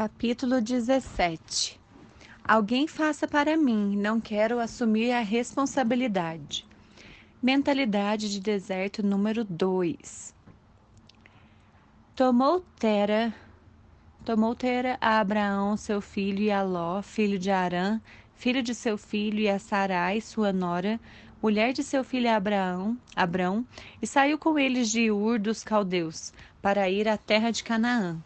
Capítulo 17. Alguém faça para mim, não quero assumir a responsabilidade. Mentalidade de deserto número 2. Tomou Tera a Abraão, seu filho, e a Ló, filho de Harã, filho de seu filho, e a Sarai, sua nora, mulher de seu filho Abrão, e saiu com eles de Ur dos Caldeus, para ir à terra de Canaã.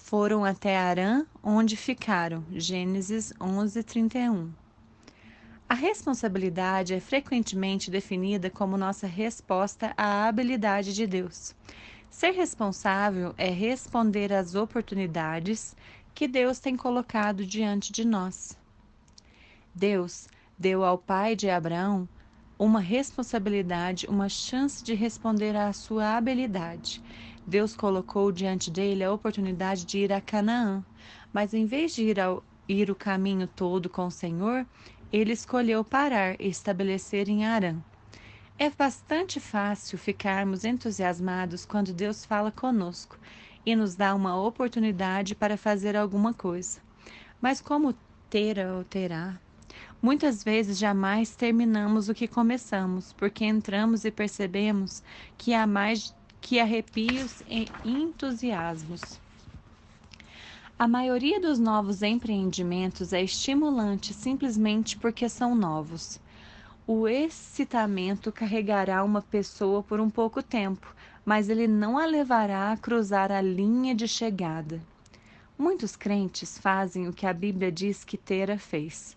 Foram até Harã, onde ficaram. Gênesis 11:31. A responsabilidade é frequentemente definida como nossa resposta à habilidade de Deus. Ser responsável é responder às oportunidades que Deus tem colocado diante de nós. Deus deu ao pai de Abraão uma responsabilidade, uma chance de responder à sua habilidade. Deus colocou diante dele a oportunidade de ir a Canaã, mas em vez de ir o caminho todo com o Senhor, ele escolheu parar e estabelecer em Harã. É bastante fácil ficarmos entusiasmados quando Deus fala conosco e nos dá uma oportunidade para fazer alguma coisa. Mas como terá, muitas vezes jamais terminamos o que começamos, porque entramos e percebemos que há mais que arrepios e entusiasmos. A maioria dos novos empreendimentos é estimulante simplesmente porque são novos. O excitamento carregará uma pessoa por um pouco tempo, mas ele não a levará a cruzar a linha de chegada. Muitos crentes fazem o que a Bíblia diz que Tera fez.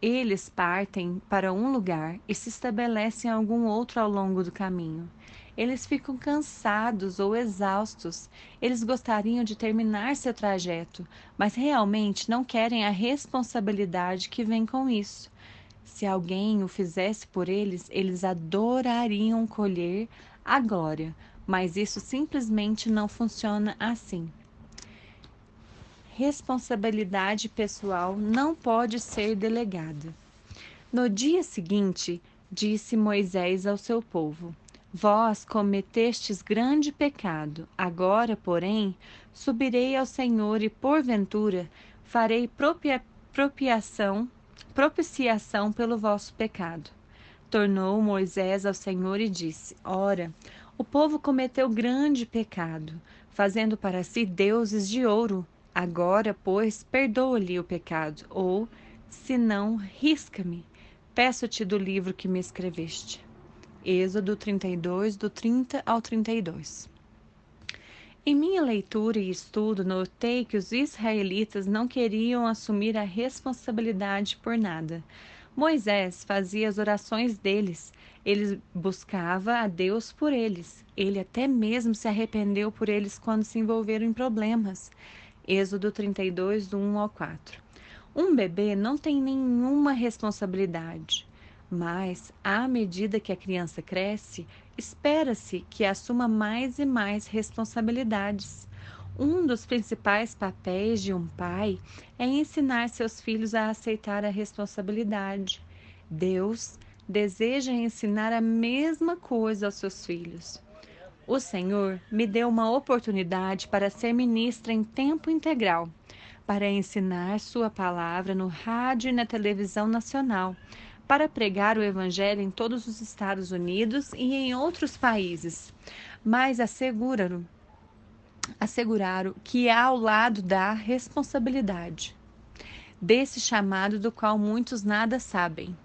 Eles partem para um lugar e se estabelecem em algum outro ao longo do caminho. Eles ficam cansados ou exaustos. Eles gostariam de terminar seu trajeto, mas realmente não querem a responsabilidade que vem com isso. Se alguém o fizesse por eles, eles adorariam colher a glória, mas isso simplesmente não funciona assim. Responsabilidade pessoal não pode ser delegada. No dia seguinte, disse Moisés ao seu povo: Vós cometestes grande pecado. Agora, porém, subirei ao Senhor e, porventura, farei propiciação pelo vosso pecado. Tornou Moisés ao Senhor e disse: Ora, o povo cometeu grande pecado, fazendo para si deuses de ouro. Agora, pois, perdoa-lhe o pecado, ou, se não, risca-me. Peço-te do livro que me escreveste. Êxodo 32, do 30 ao 32. Em minha leitura e estudo, notei que os israelitas não queriam assumir a responsabilidade por nada. Moisés fazia as orações deles. Ele buscava a Deus por eles. Ele até mesmo se arrependeu por eles quando se envolveram em problemas. Êxodo 32, do 1 ao 4. Um bebê não tem nenhuma responsabilidade, mas, à medida que a criança cresce, espera-se que assuma mais e mais responsabilidades. Um dos principais papéis de um pai é ensinar seus filhos a aceitar a responsabilidade. Deus deseja ensinar a mesma coisa aos seus filhos. O Senhor me deu uma oportunidade para ser ministra em tempo integral, para ensinar sua palavra no rádio e na televisão nacional, para pregar o Evangelho em todos os Estados Unidos e em outros países, mas asseguraram que há ao lado da responsabilidade, desse chamado do qual muitos nada sabem.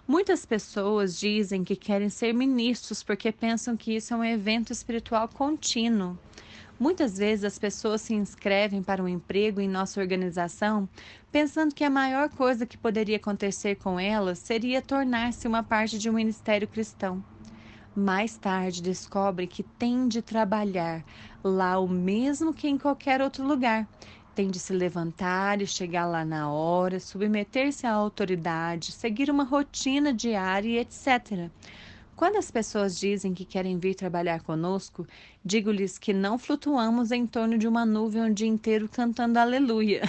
Muitas pessoas dizem que querem ser ministros porque pensam que isso é um evento espiritual contínuo. Muitas vezes as pessoas se inscrevem para um emprego em nossa organização pensando que a maior coisa que poderia acontecer com elas seria tornar-se uma parte de um ministério cristão. Mais tarde descobrem que têm de trabalhar lá o mesmo que em qualquer outro lugar. Tem de se levantar e chegar lá na hora, submeter-se à autoridade, seguir uma rotina diária e etc. Quando as pessoas dizem que querem vir trabalhar conosco, digo-lhes que não flutuamos em torno de uma nuvem o dia inteiro cantando aleluia.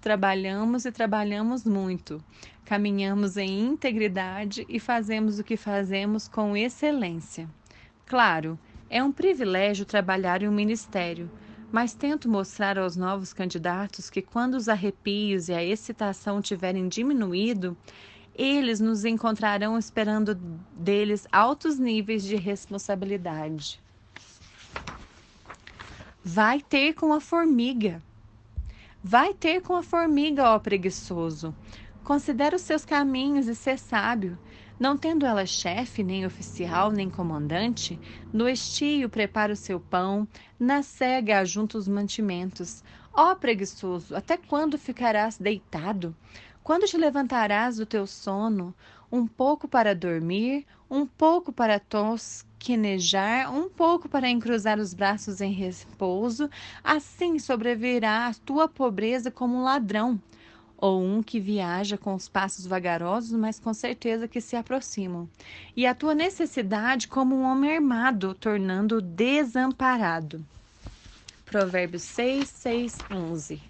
Trabalhamos e trabalhamos muito. Caminhamos em integridade e fazemos o que fazemos com excelência. Claro, é um privilégio trabalhar em um ministério, mas tento mostrar aos novos candidatos que quando os arrepios e a excitação tiverem diminuído, eles nos encontrarão esperando deles altos níveis de responsabilidade. Vai ter com a formiga. Vai ter com a formiga, ó preguiçoso. Considera os seus caminhos e sê sábio. Não tendo ela chefe, nem oficial, nem comandante, no estio prepara o seu pão, na cega ajunta os mantimentos. Ó preguiçoso, até quando ficarás deitado? Quando te levantarás do teu sono? Um pouco para dormir, um pouco para tosquenejar, um pouco para encruzar os braços em repouso, assim sobrevirá a tua pobreza como um ladrão, ou um que viaja com os passos vagarosos, mas com certeza que se aproximam, e a tua necessidade como um homem armado, tornando-o desamparado. Provérbios 6, 6, 11.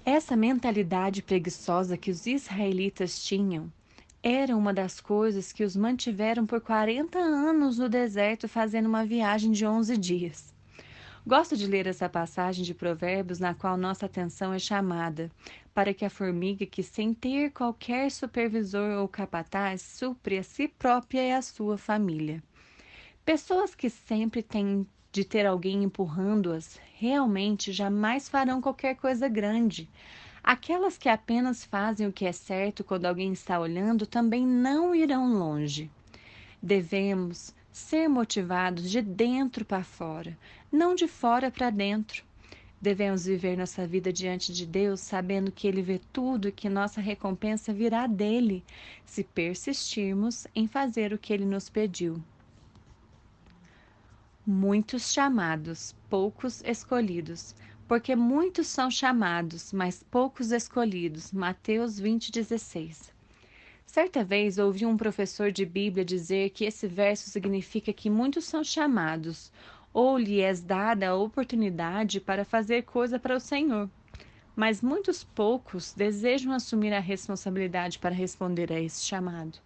Essa mentalidade preguiçosa que os israelitas tinham era uma das coisas que os mantiveram por 40 anos no deserto fazendo uma viagem de 11 dias. Gosto de ler essa passagem de Provérbios na qual nossa atenção é chamada para que a formiga que sem ter qualquer supervisor ou capataz supre a si própria e a sua família. Pessoas que sempre têm de ter alguém empurrando-as realmente jamais farão qualquer coisa grande. Aquelas que apenas fazem o que é certo quando alguém está olhando também não irão longe. Devemos ser motivados de dentro para fora, não de fora para dentro. Devemos viver nossa vida diante de Deus, sabendo que Ele vê tudo e que nossa recompensa virá dele, se persistirmos em fazer o que Ele nos pediu. Muitos chamados, poucos escolhidos. Porque muitos são chamados, mas poucos escolhidos. Mateus 20:16. Certa vez ouvi um professor de Bíblia dizer que esse verso significa que muitos são chamados, ou lhe é dada a oportunidade para fazer coisa para o Senhor. Mas muitos poucos desejam assumir a responsabilidade para responder a esse chamado.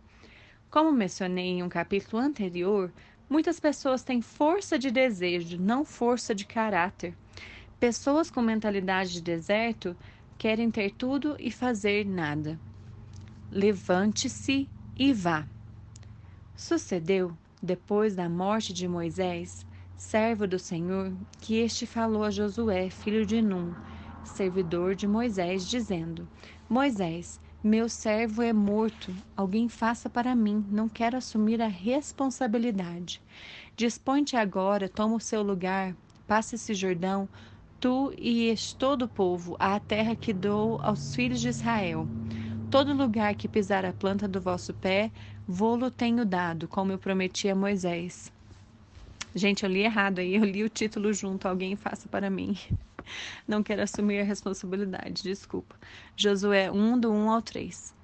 Como mencionei em um capítulo anterior, muitas pessoas têm força de desejo, não força de caráter. Pessoas com mentalidade de deserto querem ter tudo e fazer nada. Levante-se e vá. Sucedeu, depois da morte de Moisés, servo do Senhor, que este falou a Josué, filho de Num, servidor de Moisés, dizendo: Moisés, meu servo é morto, alguém faça para mim, não quero assumir a responsabilidade. Dispõe-te agora, toma o seu lugar, passa esse Jordão, tu e todo o povo, à terra que dou aos filhos de Israel. Todo lugar que pisar a planta do vosso pé, vô-lo tenho dado, como eu prometi a Moisés. Gente, eu li errado aí, eu li o título junto, alguém faça para mim. Não quero assumir a responsabilidade, desculpa. Josué 1, do 1 ao 3.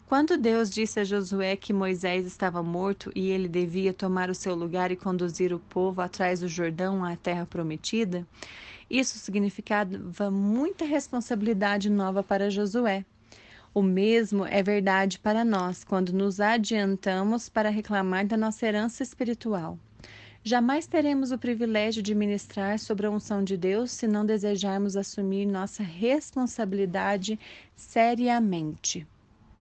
Quando Deus disse a Josué que Moisés estava morto e ele devia tomar o seu lugar e conduzir o povo atrás do Jordão à terra prometida, isso significava muita responsabilidade nova para Josué. O mesmo é verdade para nós quando nos adiantamos para reclamar da nossa herança espiritual. Jamais teremos o privilégio de ministrar sobre a unção de Deus se não desejarmos assumir nossa responsabilidade seriamente.